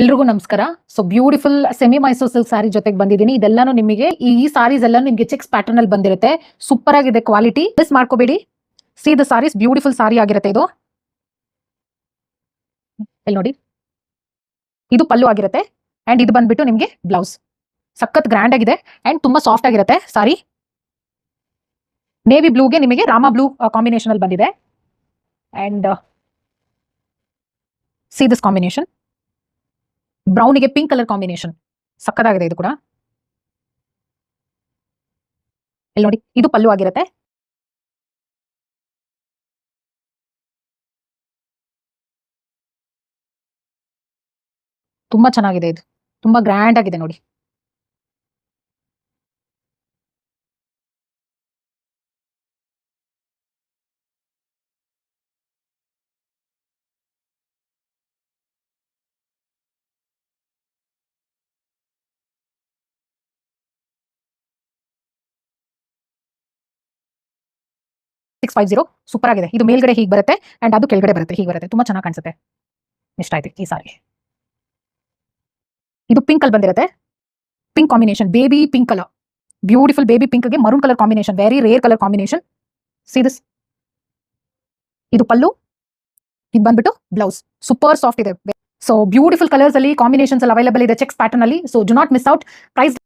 ಎಲ್ರಿಗೂ ನಮಸ್ಕಾರ. So beautiful semi Mysore silk sari ಜೊತೆಗೆ ಬಂದಿದ್ದೀನಿ. ಇದೆಲ್ಲಾನು ನಿಮಗೆ ಈ ಸಾರೀಸ್ ಎಲ್ಲ ನಿಮಗೆ ಚೆಕ್ಸ್ ಪ್ಯಾಟರ್ನ್ ಅಲ್ಲಿ ಬಂದಿರುತ್ತೆ. ಸೂಪರ್ ಆಗಿದೆ ಕ್ವಾಲಿಟಿ, ಮಿಸ್ ಮಾಡ್ಕೋಬೇಡಿ. ಸಿ ದ ಸಾರೀಸ್, ಬ್ಯೂಟಿಫುಲ್ ಸಾರಿ ಆಗಿರುತ್ತೆ ಇದು. ಇಲ್ಲಿ ನೋಡಿ, ಇದು ಪಲ್ಲು ಆಗಿರುತ್ತೆ ಅಂಡ್ ಇದು ಬಂದ್ಬಿಟ್ಟು ನಿಮಗೆ ಬ್ಲೌಸ್. ಸಖತ್ ಗ್ರ್ಯಾಂಡ್ ಆಗಿದೆ ಅಂಡ್ ತುಂಬಾ ಸಾಫ್ಟ್ ಆಗಿರುತ್ತೆ ಸಾರಿ. ನೇವಿ ಬ್ಲೂಗೆ ನಿಮಗೆ ರಾಮ ಬ್ಲೂ ಕಾಂಬಿನೇಷನ್ ಅಲ್ಲಿ ಬಂದಿದೆ ಅಂಡ್ ಸಿ ದಿಸ್ ಕಾಂಬಿನೇಷನ್. ಬ್ರೌನಿಗೆ ಪಿಂಕ್ ಕಲರ್ ಕಾಂಬಿನೇಷನ್ ಸಕ್ಕದಾಗಿದೆ ಇದು ಕೂಡ. ಇಲ್ಲಿ ನೋಡಿ, ಇದು ಪಲ್ಲು ಆಗಿರುತ್ತೆ. ತುಂಬಾ ಚೆನ್ನಾಗಿದೆ, ಇದು ತುಂಬಾ ಗ್ರ್ಯಾಂಡ್ ಆಗಿದೆ ನೋಡಿ. ಸಿಕ್ಸ್ 50 ಸೂಪರ್ ಆಗಿದೆ. ಇದು ಮೇಲ್ಗಡೆ ಹೀಗೆ ಬರುತ್ತೆ ಅಂಡ್ ಅದು ಕೆಳಗಡೆ ಬರುತ್ತೆ, ಹೀಗೆ ಬರುತ್ತೆ. ತುಂಬಾ ಚೆನ್ನಾಗಿ ಕಾಣಿಸುತ್ತೆ. ಇಷ್ಟ ಆಯ್ತು ಈ ಸಾರಿ. ಇದು ಪಿಂಕ್ ಅಲ್ಲಿ ಬಂದಿರುತ್ತೆ, pink combination, baby pink colour. Beautiful baby pink ಗೆ maroon colour combination, very rare colour combination. See this, ಇದು ಪಲ್ಲು, ಇದು ಬಂದ್ಬಿಟ್ಟು ಬ್ಲೌಸ್. ಸೂಪರ್ ಸಾಫ್ಟ್ ಇದೆ. ಸೊ ಬ್ಯೂಟಿಫುಲ್ ಕಲರ್ಸ್ ಅಲ್ಲಿ ಕಾಂಬಿನೇಷನ್ಸ್ ಅಲ್ಲಿ ಅವೈಲೇಬಲ್ ಇದೆ ಚೆಕ್ಸ್ ಪ್ಯಾಟರ್ನ್ ಅಲ್ಲಿ. So do not miss out. Price